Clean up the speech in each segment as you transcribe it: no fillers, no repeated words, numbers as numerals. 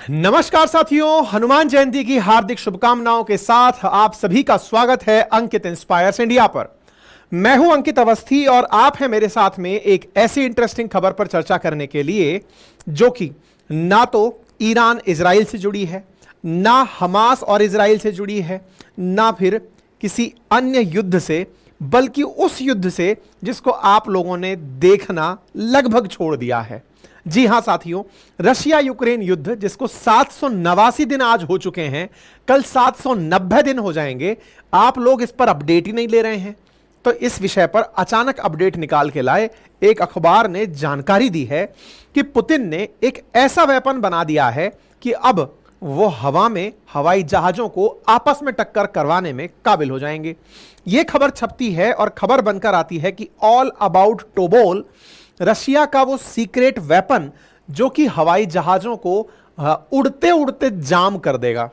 नमस्कार साथियों, हनुमान जयंती की हार्दिक शुभकामनाओं के साथ आप सभी का स्वागत है अंकित इंस्पायर्स इंडिया पर। मैं हूं अंकित अवस्थी और आप हैं मेरे साथ में एक ऐसी इंटरेस्टिंग खबर पर चर्चा करने के लिए जो कि ना तो ईरान इजराइल से जुड़ी है, ना हमास और इजराइल से जुड़ी है, ना फिर किसी अन्य युद्ध से, बल्कि उस युद्ध से जिसको आप लोगों ने देखना लगभग छोड़ दिया है। जी हां साथियों, रशिया यूक्रेन युद्ध जिसको 789 दिन आज हो चुके हैं, कल 790 दिन हो जाएंगे, आप लोग इस पर अपडेट ही नहीं ले रहे हैं। तो इस विषय पर अचानक अपडेट निकाल के लाए एक अखबार ने जानकारी दी है कि पुतिन ने एक ऐसा वेपन बना दिया है कि अब वो हवा में हवाई जहाजों को आपस में टक्कर करवाने में काबिल हो जाएंगे। यह खबर छपती है और खबर बनकर आती है कि ऑल अबाउट टोबोल, रशिया का वो सीक्रेट वेपन जो कि हवाई जहाजों को उड़ते उड़ते जाम कर देगा।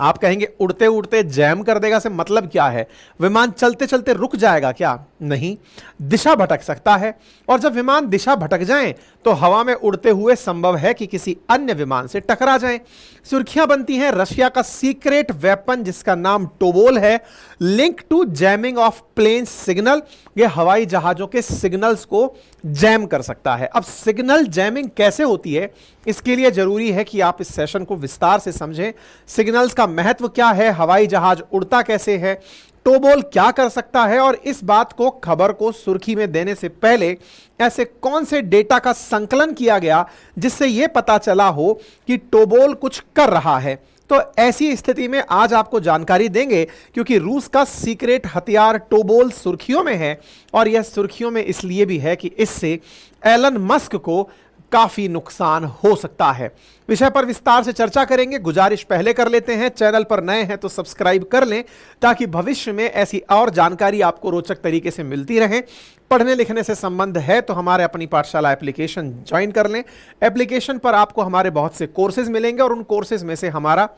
आप कहेंगे उड़ते उड़ते जैम कर देगा से मतलब क्या है? विमान चलते चलते रुक जाएगा क्या? नहीं, दिशा भटक सकता है, और जब विमान दिशा भटक जाएं तो हवा में उड़ते हुए संभव है कि किसी अन्य विमान से टकरा जाएं। सुर्खियां बनती हैं रशिया का सीक्रेट वेपन जिसका नाम टोबोल है, link to jamming of plane signal. यह हवाई जहाजों के सिग्नल्स को जैम कर सकता है। अब सिग्नल जैमिंग कैसे होती है, इसके लिए जरूरी है कि आप इस सेशन को विस्तार से समझें। सिग्नल्स का महत्व क्या है, हवाई जहाज उड़ता कैसे है, टोबोल क्या कर सकता है, और इस बात को, खबर को सुर्खी में देने से पहले ऐसे कौन से डेटा का संकलन किया गया जिससे यह पता चला हो कि टोबोल कुछ कर रहा है। तो ऐसी स्थिति में आज आपको जानकारी देंगे क्योंकि रूस का सीक्रेट हथियार टोबोल सुर्खियों में है, और यह सुर्खियों में इसलिए भी है कि इससे एलन मस्क को काफी नुकसान हो सकता है। विषय पर विस्तार से चर्चा करेंगे। गुजारिश पहले कर लेते हैं, चैनल पर नए हैं तो सब्सक्राइब कर लें ताकि भविष्य में ऐसी और जानकारी आपको रोचक तरीके से मिलती रहे। पढ़ने लिखने से संबंध है तो हमारे अपनी पाठशाला एप्लीकेशन ज्वाइन कर लें। एप्लीकेशन पर आपको हमारे बहुत से कोर्सेज मिलेंगे और उन कोर्सेज में से हमारा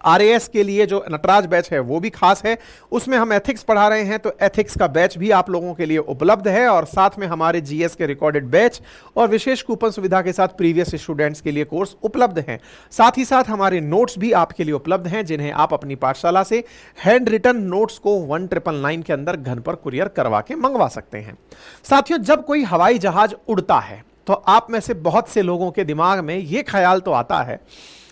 RAS के लिए जो नटराज बैच है वो भी खास है। उसमें हम एथिक्स पढ़ा रहे हैं, तो एथिक्स का बैच भी आप लोगों के लिए उपलब्ध है, और साथ में हमारे GS के रिकॉर्डेड बैच और विशेष कूपन सुविधा के साथ प्रीवियस स्टूडेंट्स के लिए कोर्स उपलब्ध हैं। साथ ही साथ हमारे नोट्स भी आपके लिए उपलब्ध हैं जिन्हें आप अपनी पाठशाला से हैंड रिटन नोट्स को 1999 के अंदर घर पर कुरियर करवा के मंगवा सकते हैं। साथियों, जब कोई हवाई जहाज उड़ता है तो आप में से बहुत से लोगों के दिमाग में यह ख्याल तो आता है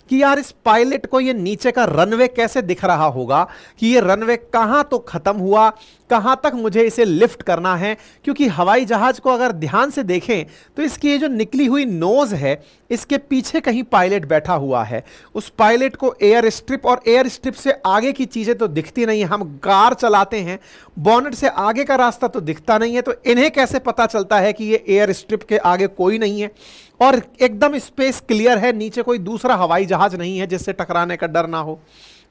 कि यार इस पायलट को ये नीचे का रनवे कैसे दिख रहा होगा, कि ये रनवे कहां तो खत्म हुआ, कहां तक मुझे इसे लिफ्ट करना है। क्योंकि हवाई जहाज को अगर ध्यान से देखें तो इसकी ये जो निकली हुई नोज है, इसके पीछे कहीं पायलट बैठा हुआ है। उस पायलट को एयर स्ट्रिप और एयर स्ट्रिप से आगे की चीजें तो दिखती नहीं। हम कार चलाते हैं, बॉनेट से आगे का रास्ता तो दिखता नहीं है, तो इन्हें कैसे पता चलता है कि ये एयर स्ट्रिप के आगे कोई नहीं है और एकदम स्पेस क्लियर है, नीचे कोई दूसरा हवाई जहाज नहीं है जिससे टकराने का डर ना हो।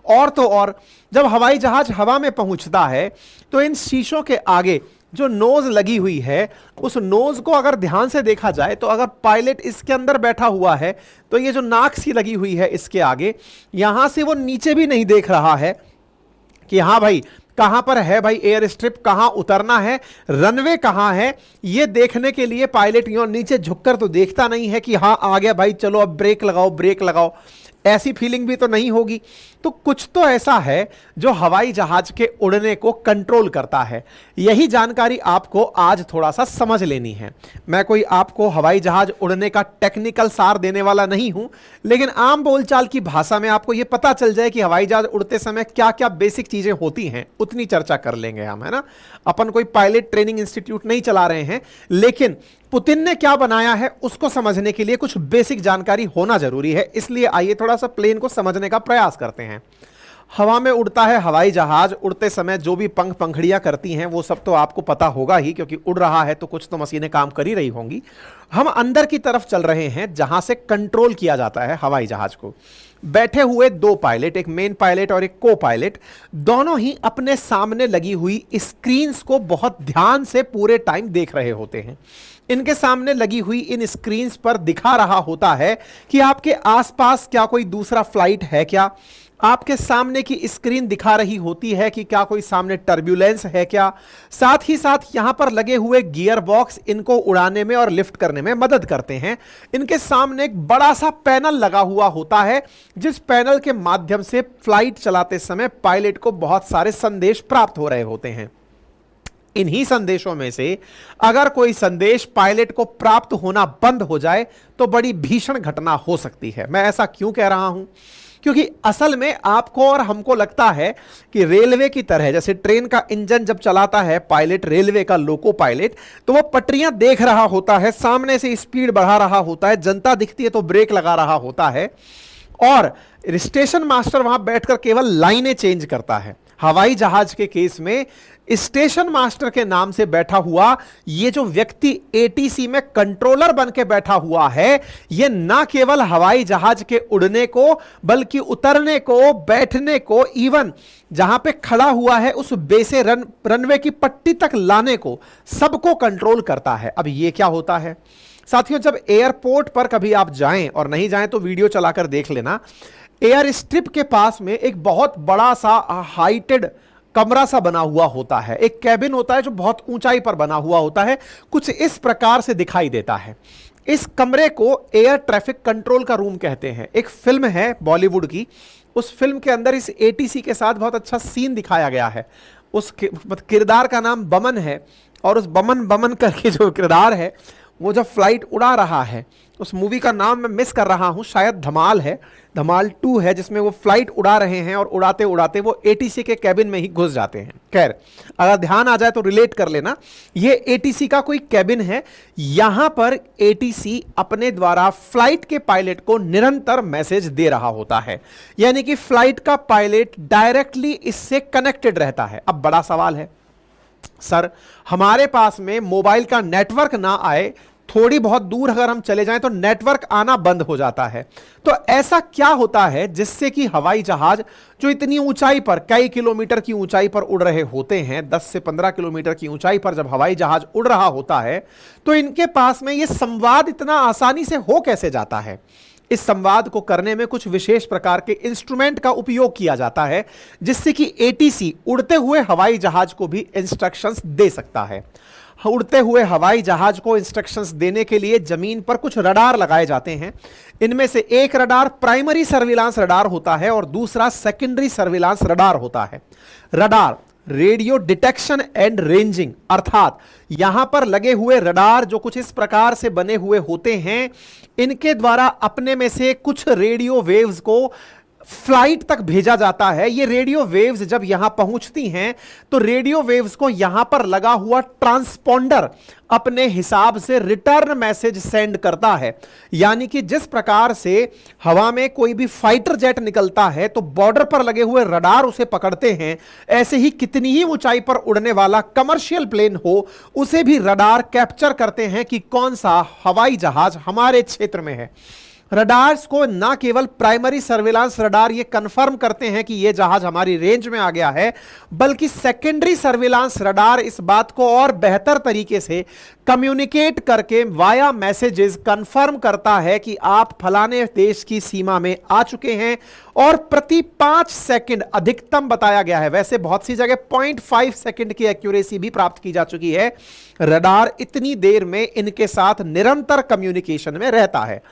और तो और, जब हवाई जहाज हवा में पहुंचता है तो इन शीशों के आगे जो नोज लगी हुई है, उस नोज को अगर ध्यान से देखा जाए तो अगर पायलट इसके अंदर बैठा हुआ है तो ये जो नाक सी लगी हुई है इसके आगे, यहां से वो नीचे भी नहीं देख रहा है कि हाँ भाई कहां पर है भाई एयर स्ट्रिप, कहां उतरना है, रनवे कहां है। यह देखने के लिए पायलट यूं नीचे झुककर तो देखता नहीं है कि हां आ गया भाई, चलो अब ब्रेक लगाओ ब्रेक लगाओ, ऐसी फीलिंग भी तो नहीं होगी। तो कुछ तो ऐसा है जो हवाई जहाज के उड़ने को कंट्रोल करता है। यही जानकारी आपको आज थोड़ा सा समझ लेनी है। मैं कोई आपको हवाई जहाज उड़ने का टेक्निकल सार देने वाला नहीं हूं, लेकिन आम बोलचाल की भाषा में आपको यह पता चल जाए कि हवाई जहाज उड़ते समय क्या क्या बेसिक चीजें होती हैं, उतनी चर्चा कर लेंगे हम, है ना। अपन कोई पायलट ट्रेनिंग इंस्टीट्यूट नहीं चला रहे हैं, लेकिन पुतिन ने क्या बनाया है उसको समझने के लिए कुछ बेसिक जानकारी होना जरूरी है। इसलिए आइए थोड़ा सा प्लेन को समझने का प्रयास करते हैं। हवा में उड़ता है हवाई जहाज, उड़ते समय जो भी पंख पंखड़ियां करती हैं वो सब तो आपको पता होगा ही, क्योंकि उड़ रहा है तो कुछ तो मशीनें काम कर ही रही होंगी। हम अंदर की तरफ चल रहे हैं जहां से कंट्रोल किया जाता है हवाई जहाज को। बैठे हुए दो पायलट, एक मेन पायलट और एक को पायलट, दोनों ही अपने सामने लगी हुई स्क्रीन्स को बहुत ध्यान से पूरे टाइम देख रहे होते हैं। इनके सामने लगी हुई इन स्क्रीन्स पर दिखा रहा होता है कि आपके आसपास क्या कोई दूसरा फ्लाइट है क्या, आपके सामने की स्क्रीन दिखा रही होती है कि क्या कोई सामने टर्ब्यूलेंस है क्या। साथ ही साथ यहां पर लगे हुए गियर बॉक्स इनको उड़ाने में और लिफ्ट करने करने में मदद करते हैं। इनके सामने एक बड़ा सा पैनल लगा हुआ होता है, जिस पैनल के माध्यम से फ्लाइट चलाते समय पायलट को बहुत सारे संदेश प्राप्त हो रहे होते हैं। इन्हीं संदेशों में से अगर कोई संदेश पायलट को प्राप्त होना बंद हो जाए तो बड़ी भीषण घटना हो सकती है। मैं ऐसा क्यों कह रहा हूं? क्योंकि असल में आपको और हमको लगता है कि रेलवे की तरह, जैसे ट्रेन का इंजन जब चलाता है पायलट, रेलवे का लोको पायलट, तो वो पटरियां देख रहा होता है, सामने से स्पीड बढ़ा रहा होता है, जनता दिखती है तो ब्रेक लगा रहा होता है, और स्टेशन मास्टर वहां बैठकर केवल लाइनें चेंज करता है। हवाई जहाज के केस में स्टेशन मास्टर के नाम से बैठा हुआ ये जो व्यक्ति एटीसी में कंट्रोलर बन के बैठा हुआ है, ये ना केवल हवाई जहाज के उड़ने को बल्कि उतरने को, बैठने को, इवन जहां पे खड़ा हुआ है उस बेसे रनवे की पट्टी तक लाने को, सबको कंट्रोल करता है। अब ये क्या होता है साथियों, जब एयरपोर्ट पर कभी आप जाएं, और नहीं जाएं तो वीडियो चलाकर देख लेना, एयर स्ट्रिप के पास में एक बहुत बड़ा सा हाइटेड कमरा सा बना हुआ होता है, एक कैबिन होता है जो बहुत ऊंचाई पर बना हुआ होता है, कुछ इस प्रकार से दिखाई देता है। इस कमरे को एयर ट्रैफिक कंट्रोल का रूम कहते हैं। एक फिल्म है बॉलीवुड की, उस फिल्म के अंदर इस एटीसी के साथ बहुत अच्छा सीन दिखाया गया है। उस किरदार का नाम बमन है, और उस बमन बमन करके जो किरदार है वो जब फ्लाइट उड़ा रहा है, उस मूवी का नाम मैं मिस कर रहा हूं, शायद धमाल है, धमाल 2 है, जिसमें वो फ्लाइट उड़ा रहे हैं और उड़ाते उड़ाते वो एटीसी के कैबिन में ही घुस जाते हैं। खैर, अगर ध्यान आ जाए तो रिलेट कर लेना, ये एटीसी का कोई कैबिन है। यहां पर एटीसी अपने द्वारा फ्लाइट के पायलट को निरंतर मैसेज दे रहा होता है, यानी कि फ्लाइट का पायलट डायरेक्टली इससे कनेक्टेड रहता है। अब बड़ा सवाल है, सर हमारे पास में मोबाइल का नेटवर्क ना आए, थोड़ी बहुत दूर अगर हम चले जाएं तो नेटवर्क आना बंद हो जाता है, तो ऐसा क्या होता है जिससे कि हवाई जहाज जो इतनी ऊंचाई पर, कई किलोमीटर की ऊंचाई पर उड़ रहे होते हैं, 10 से 15 किलोमीटर की ऊंचाई पर जब हवाई जहाज उड़ रहा होता है, तो इनके पास में यह संवाद इतना आसानी से हो कैसे जाता है? इस संवाद को करने में कुछ विशेष प्रकार के इंस्ट्रूमेंट का उपयोग किया जाता है, जिससे कि एटीसी उड़ते हुए हवाई जहाज को भी इंस्ट्रक्शंस दे सकता है। उड़ते हुए हवाई जहाज को इंस्ट्रक्शंस देने के लिए जमीन पर कुछ रडार लगाए जाते हैं। इनमें से एक रडार प्राइमरी सर्विलांस रडार होता है और दूसरा सेकेंडरी सर्विलांस रडार होता है। Radar radio detection and ranging, अर्थात यहां पर लगे हुए रडार जो कुछ इस प्रकार से बने हुए होते हैं, इनके द्वारा अपने में से कुछ रेडियो वेव्स को फ्लाइट तक भेजा जाता है। ये रेडियो वेव्स जब यहां पहुंचती हैं तो रेडियो वेव्स को यहां पर लगा हुआ ट्रांसपोंडर अपने हिसाब से रिटर्न मैसेज सेंड करता है। यानी कि जिस प्रकार से हवा में कोई भी फाइटर जेट निकलता है तो बॉर्डर पर लगे हुए रडार उसे पकड़ते हैं, ऐसे ही कितनी ही ऊंचाई पर उड़ने वाला कमर्शियल प्लेन हो उसे भी रडार कैप्चर करते हैं कि कौन सा हवाई जहाज हमारे क्षेत्र में है। रडार्स को ना केवल प्राइमरी सर्विलांस रडार ये कंफर्म करते हैं कि ये जहाज हमारी रेंज में आ गया है, बल्कि सेकेंडरी सर्विलांस रडार इस बात को और बेहतर तरीके से कम्युनिकेट करके वाया मैसेजेस कंफर्म करता है कि आप फलाने देश की सीमा में आ चुके हैं, और प्रति 5 सेकंड अधिकतम बताया गया है, वैसे बहुत सी जगह 0.5 सेकंड की एक्यूरेसी भी प्राप्त की जा चुकी है। रडार इतनी देर में इनके साथ निरंतर कम्युनिकेशन में रहता है।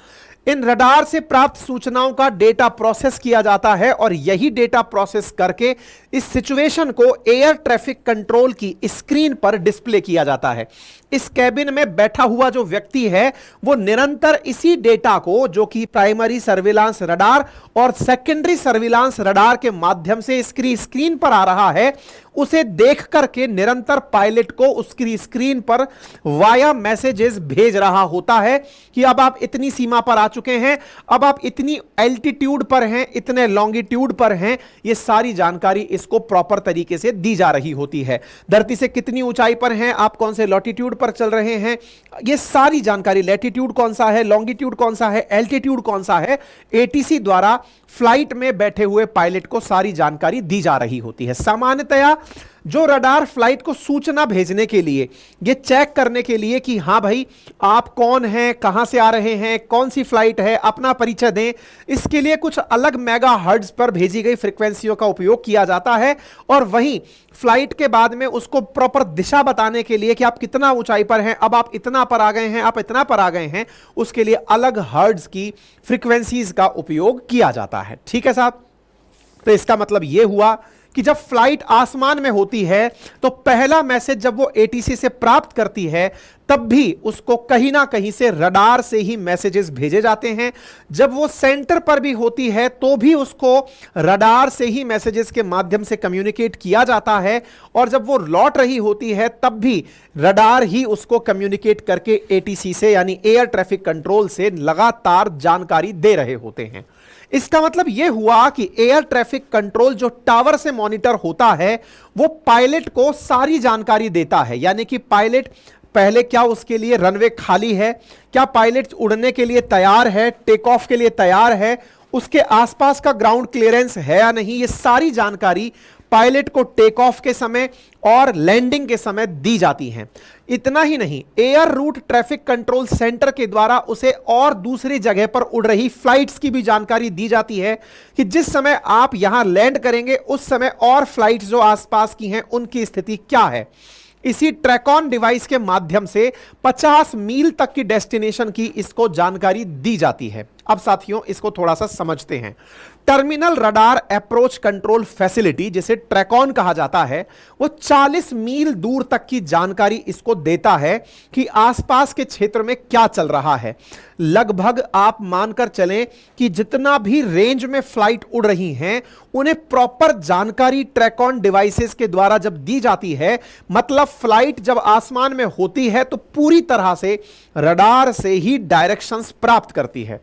इन रडार से प्राप्त सूचनाओं का डेटा प्रोसेस किया जाता है, और यही डेटा प्रोसेस करके इस सिचुएशन को एयर ट्रैफिक कंट्रोल की स्क्रीन पर डिस्प्ले किया जाता है। इस कैबिन में बैठा हुआ जो व्यक्ति है वो निरंतर इसी डेटा को, जो कि प्राइमरी सर्विलांस रडार और सेकेंडरी सर्विलांस रडार के माध्यम से इसकी स्क्रीन पर आ रहा है, उसे देख करके निरंतर पायलट को उसकी स्क्रीन पर वाया मैसेजेस भेज रहा होता है कि अब आप इतनी सीमा पर आ चुके हैं, अब आप इतनी एल्टीट्यूड पर हैं, इतने लॉन्गिट्यूड पर हैं। ये सारी जानकारी इसको प्रॉपर तरीके से दी जा रही होती है। धरती से कितनी ऊंचाई पर हैं आप, कौन से लॉटिट्यूड पर चल रहे हैं, ये सारी जानकारी, लैटिट्यूड कौन सा है, लॉन्गिट्यूड कौन सा है, एल्टीट्यूड कौन सा है, एटीसी द्वारा फ्लाइट में बैठे हुए पायलट को सारी जानकारी दी जा रही होती है। सामान्यतया जो रडार फ्लाइट को सूचना भेजने के लिए, ये चेक करने के लिए कि हां भाई आप कौन हैं, कहां से आ रहे हैं, कौन सी फ्लाइट है, अपना परिचय दें, इसके लिए कुछ अलग मेगा हर्ट्ज पर भेजी गई फ्रीक्वेंसियों का उपयोग किया जाता है। और वहीं फ्लाइट के बाद में उसको प्रॉपर दिशा बताने के लिए कि आप कितना ऊंचाई पर हैं, अब आप इतना पर आ गए हैं, आप इतना पर आ गए हैं, उसके लिए अलग हर्ट्ज की फ्रीक्वेंसीज का उपयोग किया जाता है। ठीक है साहब, तो इसका मतलब यह हुआ कि जब फ्लाइट आसमान में होती है तो पहला मैसेज जब वो एटीसी से प्राप्त करती है तब भी उसको कहीं ना कहीं से रडार से ही मैसेजेस भेजे जाते हैं। जब वो सेंटर पर भी होती है तो भी उसको रडार से ही मैसेजेस के माध्यम से कम्युनिकेट किया जाता है, और जब वो लौट रही होती है तब भी रडार ही उसको कम्युनिकेट करके एटीसी से यानी एयर ट्रैफिक कंट्रोल से लगातार जानकारी दे रहे होते हैं। इसका मतलब यह हुआ कि एयर ट्रैफिक कंट्रोल जो टावर से मॉनिटर होता है वो पायलट को सारी जानकारी देता है, यानी कि पायलट पहले क्या उसके लिए रनवे खाली है, क्या पायलट उड़ने के लिए तैयार है, टेक ऑफ के लिए तैयार है, उसके आसपास का ग्राउंड क्लियरेंस है या नहीं, ये सारी जानकारी पायलट को टेक ऑफ के समय और लैंडिंग के समय दी जाती हैं। इतना ही नहीं, air root traffic control centre के द्वारा उसे और दूसरी जगह पर उड़ रही फ्लाइट्स की भी जानकारी दी जाती है कि जिस समय आप यहां लैंड करेंगे उस समय और फ्लाइट्स जो आसपास की हैं उनकी स्थिति क्या है। इसी ट्रैकॉन डिवाइस के माध्यम से 50 मील तक की डेस्टिनेशन की इसको जानकारी दी जाती है। अब साथियों इसको थोड़ा सा समझते हैं। Terminal radar approach control facility, जिसे ट्रैकॉन कहा जाता है, वो 40 मील दूर तक की जानकारी इसको देता है कि आसपास के क्षेत्र में क्या चल रहा है। लगभग आप मानकर चलें कि जितना भी रेंज में फ्लाइट उड़ रही हैं उन्हें प्रॉपर जानकारी ट्रैकॉन डिवाइसेस के द्वारा जब दी जाती है, मतलब फ्लाइट जब आसमान में होती है तो पूरी तरह से रडार से ही डायरेक्शंस प्राप्त करती है।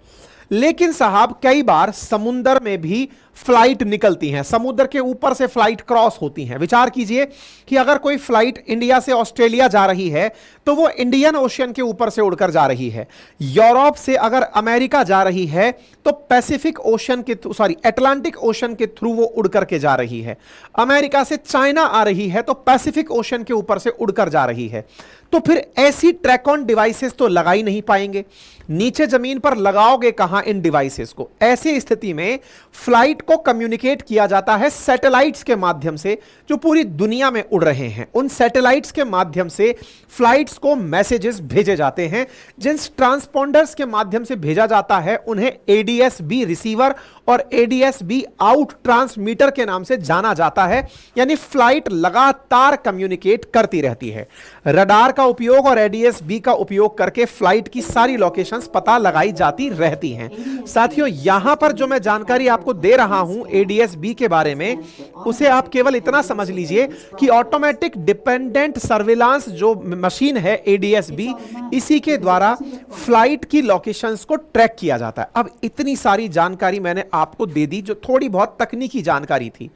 लेकिन साहब कई बार समुद्र में भी फ्लाइट निकलती हैं, समुद्र के ऊपर से फ्लाइट क्रॉस होती हैं। विचार कीजिए कि अगर कोई फ्लाइट इंडिया से ऑस्ट्रेलिया जा रही है तो वो इंडियन ओशियन के ऊपर से उड़कर जा रही है। यूरोप से अगर अमेरिका जा रही है तो पैसिफिक ओशन के अटलांटिक ओशन के थ्रू वो उड़कर के जा रही है। अमेरिका से चाइना आ रही है तो पैसिफिक ओशन के ऊपर से उड़कर जा रही है। तो फिर ऐसी ट्रैकॉन डिवाइसेस तो लगा ही नहीं पाएंगे, नीचे जमीन पर लगाओगे कहां इन डिवाइसेस को। ऐसी स्थिति में फ्लाइट को कम्युनिकेट किया जाता है सैटेलाइट्स के माध्यम से जो पूरी दुनिया में उड़ रहे हैं। उन सैटेलाइट्स के माध्यम से फ्लाइट्स को मैसेजेस भेजे जाते हैं, जिन ट्रांसपोंडर्स के माध्यम से भेजा जाता है उन्हें एडीएस-बी रिसीवर और एडीएस-बी आउट ट्रांसमीटर के नाम से जाना जाता है। यानी फ्लाइट लगातार कम्युनिकेट करती रहती है। रडार का उपयोग और एडीएस-बी का उपयोग करके फ्लाइट की सारी लोकेशंस पता लगाई जाती रहती हैं। साथियों यहां पर जो मैं जानकारी आपको दे रहा हूं एडीएस-बी के बारे में, उसे आप केवल इतना समझ लीजिए कि ऑटोमेटिक डिपेंडेंट सर्विलांस जो मशीन है एडीएस-बी, इसी के द्वारा फ्लाइट की लोकेशंस को ट्रैक किया जाता है। अब इतनी सारी जानकारी मैंने आपको दे दी जो थोड़ी बहुत तकनीकी जानकारी थी।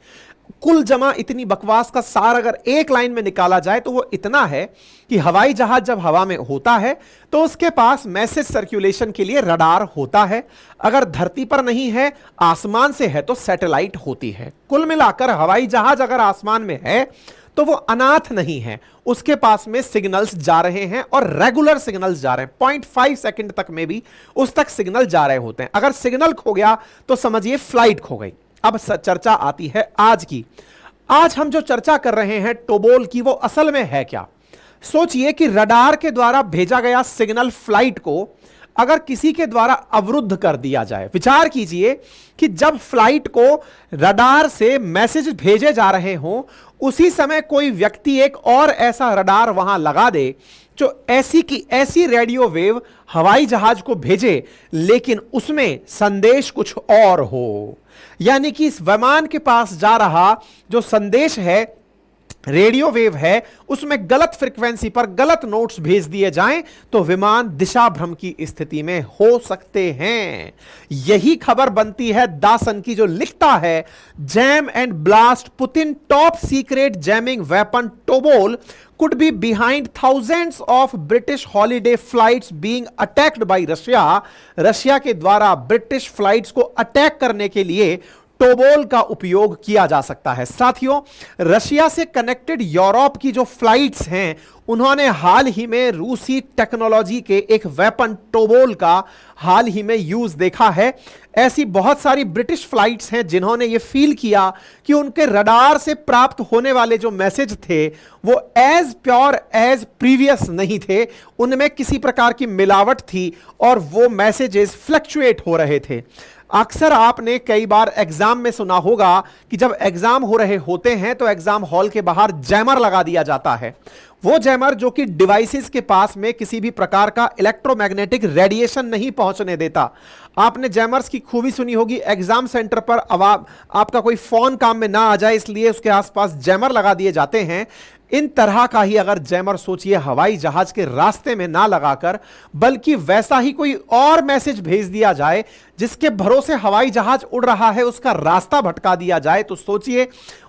कुल जमा इतनी बकवास का सार अगर एक लाइन में निकाला जाए तो वो इतना है कि हवाई जहाज जब हवा में होता है तो उसके पास मैसेज सर्कुलेशन के लिए रडार होता है। अगर धरती पर नहीं है, आसमान से है तो सैटेलाइट होती है। कुल मिलाकर हवाई जहाज अगर आसमान में है तो वो अनाथ नहीं है, उसके पास में सिग्नल्स जा रहे हैं और रेगुलर सिग्नल्स जा रहे हैं। 0.5 सेकंड तक में भी उस तक सिग्नल जा रहे होते हैं। अगर सिग्नल खो गया तो समझिए फ्लाइट खो गई। अब चर्चा आती है आज की। आज हम जो चर्चा कर रहे हैं टोबोल की, वो असल में है क्या? सोचिए कि रडार के द्वारा भेजा गया सिग्नल फ्लाइट को अगर किसी के द्वारा अवरुद्ध कर दिया जाए। विचार कीजिए कि जब फ्लाइट को रडार से मैसेज भेजे जा रहे हों, उसी समय कोई व्यक्ति एक और ऐसा रडार वहां लगा दे जो ऐसी की ऐसी रेडियो वेव हवाई जहाज को भेजे, लेकिन उसमें संदेश कुछ और हो। यानी कि इस विमान के पास जा रहा जो संदेश है, रेडियो वेव है, उसमें गलत फ्रीक्वेंसी पर गलत नोट्स भेज दिए जाएं तो विमान दिशा भ्रम की स्थिति में हो सकते हैं। यही खबर बनती है दासन की, जो लिखता है jam and blast Putin top secret jamming weapon Tobol could be behind thousands of British holiday flights being attacked by Russia। Russia के द्वारा ब्रिटिश फ्लाइट्स को अटैक करने के लिए टोबोल का उपयोग किया जा सकता है। साथियों, रशिया से कनेक्टेड यूरोप की जो फ्लाइट्स हैं, उन्होंने हाल ही में रूसी टेक्नोलॉजी के एक वेपन टोबोल का हाल ही में यूज देखा है। ऐसी बहुत सारी ब्रिटिश फ्लाइट्स हैं जिन्होंने यह फील किया कि उनके रडार से प्राप्त होने वाले जो मैसेज थे वो एज प्योर एज प्रीवियस नहीं थे, उनमें किसी प्रकार की मिलावट थी और वो मैसेजेस फ्लक्चुएट हो रहे थे। अक्सर आपने कई बार एग्जाम में सुना होगा कि जब एग्जाम हो रहे होते हैं तो एग्जाम हॉल के बाहर जैमर लगा दिया जाता है। वो जैमर जो कि डिवाइसेस के पास में किसी भी प्रकार का इलेक्ट्रोमैग्नेटिक रेडिएशन नहीं पहुंचने देता। आपने जैमर्स की खूबी सुनी होगी, एग्जाम सेंटर पर आपका कोई फोन काम में ना आ जाए इसलिए उसके आसपास जैमर लगा दिए जाते हैं। इन तरह का ही अगर जैमर सोचिए हवाई जहाज के रास्ते में ना लगाकर, बल्कि वैसा ही कोई और मैसेज भेज दिया जाए जिसके भरोसे हवाई जहाज उड़ रहा है, उसका रास्ता भटका दिया जाए, तो सोचिए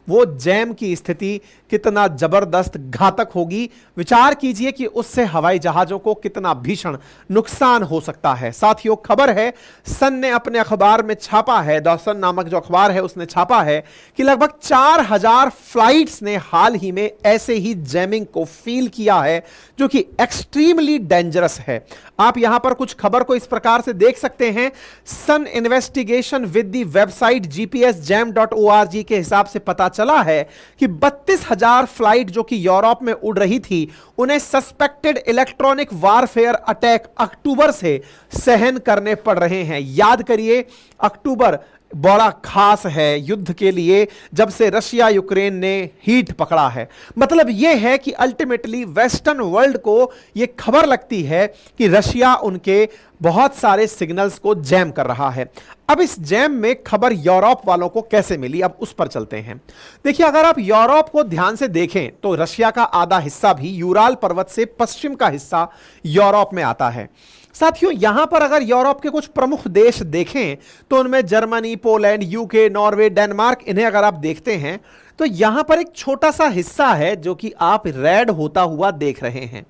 वो जैम की स्थिति कितना जबरदस्त घातक होगी। विचार कीजिए कि उससे हवाई जहाजों को कितना भीषण नुकसान हो सकता है। साथियों, खबर है सन ने अपने अखबार में छापा है, द सन नामक जो अखबार है उसने छापा है कि लगभग 4000 फ्लाइट्स ने हाल ही में ऐसे ही जैमिंग को फील किया है जो कि एक्सट्रीमली डेंजरस है। आप यहां पर कुछ खबर को इस प्रकार से देख सकते हैं। Sun investigation with the website gpsjam.org के हिसाब से पता चला है कि 32,000 फ्लाइट जो कि यूरोप में उड़ रही थी, उन्हें सस्पेक्टेड इलेक्ट्रॉनिक वारफेयर अटैक अक्टूबर से सहन करने पड़ रहे हैं। याद करिए, अक्टूबर बड़ा खास है युद्ध के लिए, जब से रशिया यूक्रेन ने हीट पकड़ा है। मतलब यह है कि अल्टीमेटली वेस्टर्न वर्ल्ड को यह खबर लगती है कि रशिया उनके बहुत सारे सिग्नल्स को जैम कर रहा है। अब इस जैम में खबर यूरोप वालों को कैसे मिली, अब उस पर चलते हैं। देखिए, अगर आप यूरोप को ध्यान से देखें तो रशिया का आधा हिस्सा भी यूराल पर्वत से पश्चिम का हिस्सा यूरोप में आता है। साथियों, यहां पर अगर यूरोप के कुछ प्रमुख देश देखें तो उनमें Germany, Poland, UK, Norway, Denmark, इन्हें अगर आप देखते हैं तो यहां पर एक छोटा सा हिस्सा है जो कि आप रेड होता हुआ देख रहे हैं।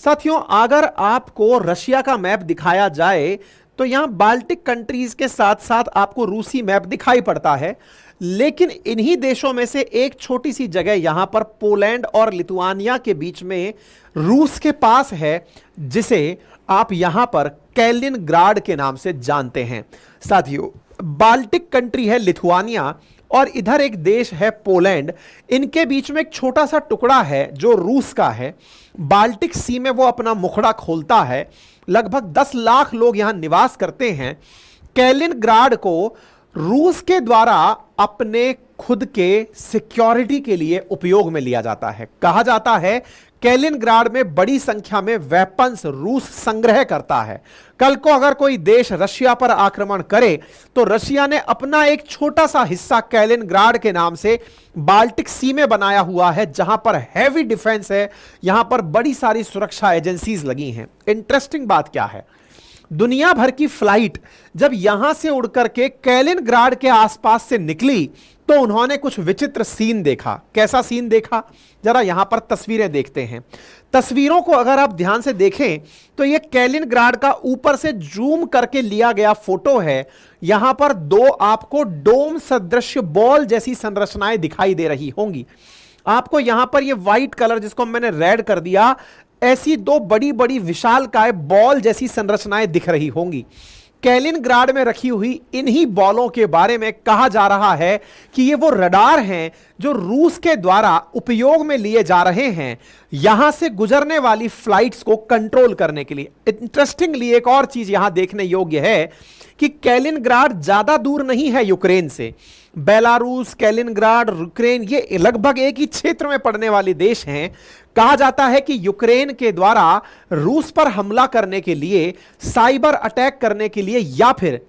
साथियों, अगर आपको रशिया का मैप दिखाया जाए तो यहां बाल्टिक कंट्रीज के साथ साथ आपको रूसी मैप दिखाई पड़ता है, लेकिन इन्हीं देशों में से एक छोटी सी जगह यहां पर पोलैंड और लिथुआनिया के बीच में रूस के पास है, जिसे आप यहां पर कैलिनग्राड के नाम से जानते हैं। साथियों, बाल्टिक कंट्री है लिथुआनिया और इधर एक देश है पोलैंड, इनके बीच में एक छोटा सा टुकड़ा है जो रूस का है। बाल्टिक सी में वो अपना मुखड़ा खोलता है। लगभग 10 लाख लोग यहां निवास करते हैं। कैलिनग्राड को रूस के द्वारा अपने खुद के सिक्योरिटी के लिए उपयोग में लिया जाता है। कहा जाता है कैलिनग्राड में बड़ी संख्या में वेपन्स रूस संग्रह करता है। कल को अगर कोई देश रशिया पर आक्रमण करे तो रशिया ने अपना एक छोटा सा हिस्सा कैलिनग्राड के नाम से बाल्टिक सी में बनाया हुआ है, जहां पर हैवी डिफेंस है, यहां पर बड़ी सारी सुरक्षा एजेंसीज लगी हैं। इंटरेस्टिंग बात क्या है, दुनिया भर की फ्लाइट जब यहां से उड़कर के कैलिनग्राड के आसपास से निकली तो उन्होंने कुछ विचित्र सीन देखा। कैसा सीन देखा, जरा यहां पर तस्वीरें देखते हैं। तस्वीरों को अगर आप ध्यान से देखें तो यह कैलिनग्राड का ऊपर से जूम करके लिया गया फोटो है। यहां पर दो आपको डोम सदृश बॉल जैसी संरचनाएं दिखाई दे रही होंगी। आपको यहां पर यह व्हाइट कलर, जिसको मैंने रेड कर दिया, ऐसी दो बड़ी बड़ी विशालकाय बॉल जैसी संरचनाएं दिख रही होंगी। कैलिनग्राड में रखी हुई इन्हीं बॉलों के बारे में कहा जा रहा है कि ये वो रडार हैं जो रूस के द्वारा उपयोग में लिए जा रहे हैं यहां से गुजरने वाली फ्लाइट्स को कंट्रोल करने के लिए। इंटरेस्टिंगली एक और चीज यहां देखने योग्य है कि कैलिनग्राड ज्यादा दूर नहीं है यूक्रेन से। बेलारूस, कैलिनग्राड, यूक्रेन, ये लगभग एक ही क्षेत्र में पड़ने वाले देश हैं। कहा जाता है कि यूक्रेन के द्वारा रूस पर हमला करने के लिए, साइबर अटैक करने के लिए, या फिर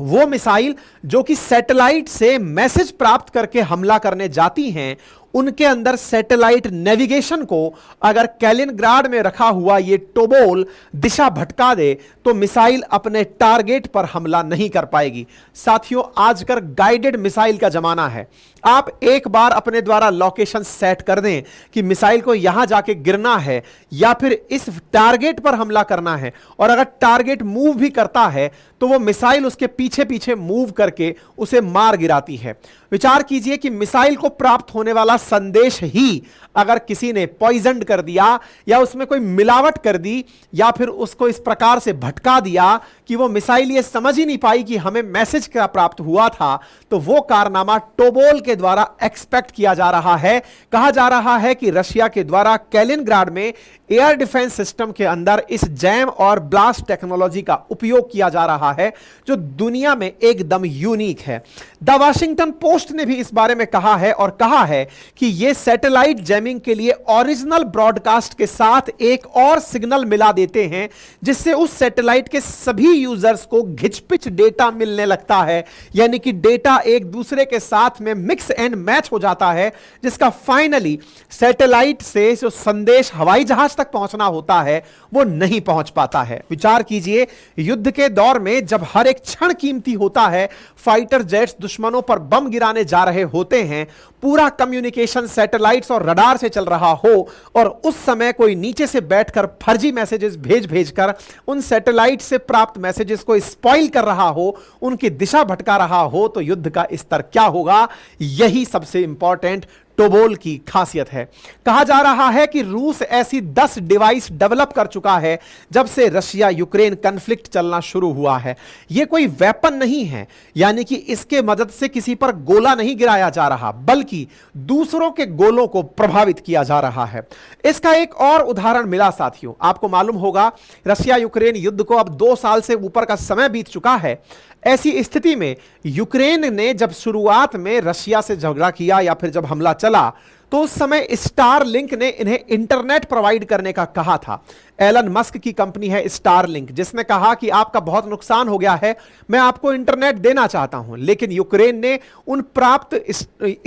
वो मिसाइल जो कि सैटेलाइट से मैसेज प्राप्त करके हमला करने जाती हैं, उनके अंदर सैटेलाइट नेविगेशन को अगर कैलिनग्राड में रखा हुआ ये टोबोल दिशा भटका दे तो मिसाइल अपने टारगेट पर हमला नहीं कर पाएगी। साथियों, आजकल गाइडेड मिसाइल का जमाना है। आप एक बार अपने द्वारा लोकेशन सेट कर दें कि मिसाइल को यहां जाके गिरना है या फिर इस टारगेट पर हमला करना है, और अगर टारगेट मूव भी करता है तो वो मिसाइल उसके पीछे पीछे मूव करके उसे मार गिराती है। विचार कीजिए कि मिसाइल को प्राप्त होने वाला संदेश ही अगर किसी ने पॉइजन कर दिया या उसमें कोई मिलावट कर दी या फिर उसको इस प्रकार से भटका दिया कि वो मिसाइल ये समझ ही नहीं पाई कि हमें मैसेज क्या प्राप्त हुआ था, तो वो कारनामा टोबोल के द्वारा एक्सपेक्ट किया जा रहा है। कहा जा रहा है कि रशिया के द्वारा कैलिनग्राड में एयर डिफेंस सिस्टम के अंदर इस जैम और ब्लास्ट टेक्नोलॉजी का उपयोग किया जा रहा है जो दुनिया में एकदम यूनिक है। द वाशिंगटन पोस्ट ने भी इस बारे में कहा है और कहा है कि यह सैटेलाइट जैमिंग के लिए ओरिजिनल ब्रॉडकास्ट के साथ एक और सिग्नल मिला देते हैं जिससे उस सैटेलाइट के सभी यूजर्स को घिचपिच डेटा मिलने लगता है, यानी कि डेटा एक दूसरे के साथ में मिक्स एंड मैच हो जाता है, जिसका फाइनली सैटेलाइट से जो संदेश हवाई जहाज तक पहुंचना होता है वो नहीं पहुंच पाता है। विचार कीजिए, युद्ध के दौर में जब हर एक क्षण कीमती होता है, फाइटर जेट्स दुश्मनों पर बम गिराने जा रहे होते हैं, पूरा कम्युनिकेशन सैटेलाइट्स और रडार से चल रहा हो और उस समय कोई नीचे से बैठकर फर्जी मैसेजेस भेजकर उन सैटेलाइट से प्राप्त मैसेजेस को स्पॉइल कर रहा हो, उनकी दिशा भटका रहा हो, तो युद्ध का स्तर क्या होगा? यही सबसे इंपॉर्टेंट टोबोल की खासियत है। कहा जा रहा है कि रूस ऐसी 10 डिवाइस डेवलप कर चुका है जब से रशिया यूक्रेन कॉन्फ्लिक्ट चलना शुरू हुआ है। यह कोई वेपन नहीं है, यानी कि इसके मदद से किसी पर गोला नहीं गिराया जा रहा, बल्कि दूसरों के गोलों को प्रभावित किया जा रहा है। इसका एक और उदाहरण मिला साथियों। आपको मालूम होगा रशिया यूक्रेन युद्ध को अब 2 साल से ऊपर का समय बीत चुका है। ऐसी स्थिति में यूक्रेन ने जब शुरुआत में रशिया से झगड़ा किया या फिर जब हमला चला तो उस समय स्टारलिंक ने इन्हें इंटरनेट प्रोवाइड करने का कहा था। एलन मस्क की कंपनी है स्टारलिंक, जिसने कहा कि आपका बहुत नुकसान हो गया है, मैं आपको इंटरनेट देना चाहता हूं। लेकिन यूक्रेन ने उन प्राप्त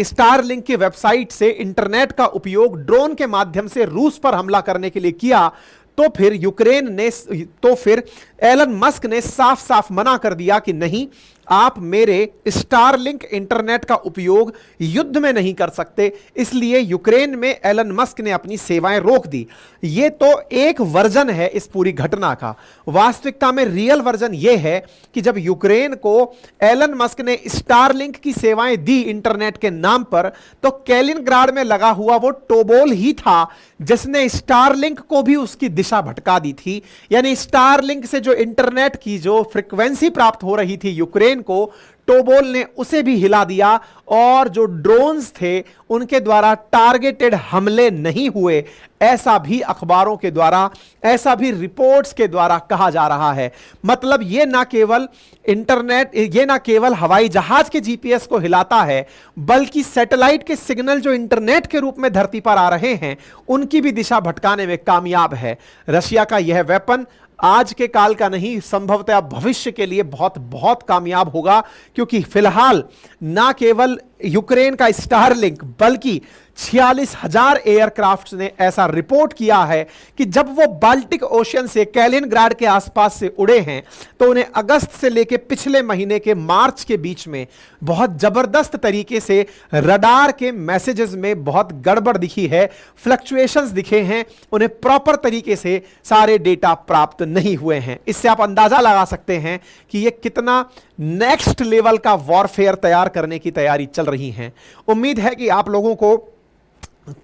स्टारलिंक की वेबसाइट से इंटरनेट का उपयोग ड्रोन के माध्यम से रूस पर हमला करने के लिए किया। तो फिर एलन मस्क ने साफ साफ मना कर दिया कि नहीं, आप मेरे स्टारलिंक इंटरनेट का उपयोग युद्ध में नहीं कर सकते। इसलिए यूक्रेन में एलन मस्क ने अपनी सेवाएं रोक दी। यह तो एक वर्जन है इस पूरी घटना का। वास्तविकता में रियल वर्जन यह है कि जब यूक्रेन को एलन मस्क ने स्टारलिंक की सेवाएं दी इंटरनेट के नाम पर, तो कैलिनग्राड में लगा हुआ वो टोबोल ही था जिसने स्टारलिंक को भी उसकी दिशा भटका दी थी। यानी स्टारलिंक से जो इंटरनेट की जो फ्रीक्वेंसी प्राप्त हो रही थी यूक्रेन को, टोबोल ने उसे भी हिला दिया और जो ड्रोन्स थे उनके द्वारा टारगेटेड हमले नहीं हुए, ऐसा भी अखबारों के द्वारा, ऐसा भी रिपोर्ट्स के द्वारा कहा जा रहा है। मतलब यह ना केवल इंटरनेट, यह ना केवल हवाई जहाज के जीपीएस को हिलाता है, बल्कि सैटेलाइट के सिग्नल जो इंटरनेट के रूप में धरती पर आ रहे हैं उनकी भी दिशा भटकाने में कामयाब है। रशिया का यह वेपन आज के काल का नहीं, संभवतः भविष्य के लिए बहुत बहुत कामयाब होगा, क्योंकि फिलहाल ना केवल यूक्रेन का स्टारलिंक बल्कि 46,000 एयरक्राफ्ट ने ऐसा रिपोर्ट किया है कि जब वो बाल्टिक ओशियन से कैलिनग्राड के आसपास से उड़े हैं तो उन्हें अगस्त से लेकर पिछले महीने के मार्च के बीच में बहुत जबरदस्त तरीके से रडार के मैसेजेस में बहुत गड़बड़ दिखी है, फ्लक्चुएशंस दिखे हैं, उन्हें प्रॉपर तरीके से सारे डेटा प्राप्त नहीं हुए हैं। इससे आप अंदाजा लगा सकते हैं कि ये कितना नेक्स्ट लेवल का वॉरफेयर तैयार करने की तैयारी चल रही है। उम्मीद है कि आप लोगों को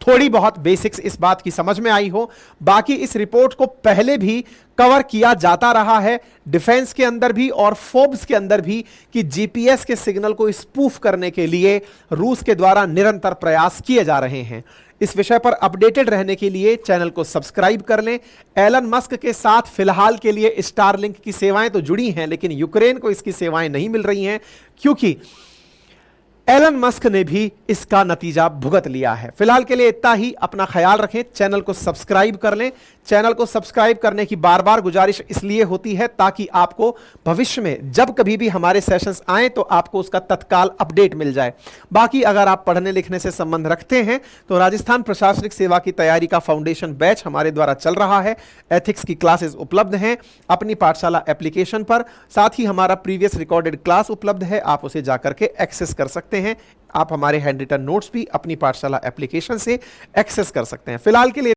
थोड़ी बहुत बेसिक्स इस बात की समझ में आई हो। बाकी इस रिपोर्ट को पहले भी कवर किया जाता रहा है, डिफेंस के अंदर भी और फोर्ब्स के अंदर भी, कि जीपीएस के सिग्नल को स्पूफ करने के लिए रूस के द्वारा निरंतर प्रयास किए जा रहे हैं। इस विषय पर अपडेटेड रहने के लिए चैनल को सब्सक्राइब कर लें। एलन मस्क के साथ फिलहाल के लिए स्टारलिंक की सेवाएं तो जुड़ी हैं, लेकिन यूक्रेन को इसकी सेवाएं नहीं मिल रही हैं क्योंकि एलन मस्क ने भी इसका नतीजा भुगत लिया है। फिलहाल के लिए इतना ही। अपना ख्याल रखें, चैनल को सब्सक्राइब कर लें। चैनल को सब्सक्राइब करने की बार बार गुजारिश इसलिए होती है ताकि आपको भविष्य में जब कभी भी हमारे सेशंस आए तो आपको उसका तत्काल अपडेट मिल जाए। बाकी अगर आप पढ़ने लिखने से संबंध रखते हैं तो राजस्थान प्रशासनिक सेवा की तैयारी का फाउंडेशन बैच हमारे द्वारा चल रहा है। एथिक्स की क्लासेस उपलब्ध हैं अपनी पाठशाला एप्लीकेशन पर। साथ ही हमारा प्रीवियस रिकॉर्डेड क्लास उपलब्ध है, आप उसे जाकर के एक्सेस कर सकते हैं। आप हमारे हैंड रिटन नोट्स भी अपनी पाठशाला एप्लीकेशन से एक्सेस कर सकते हैं। फिलहाल के लिए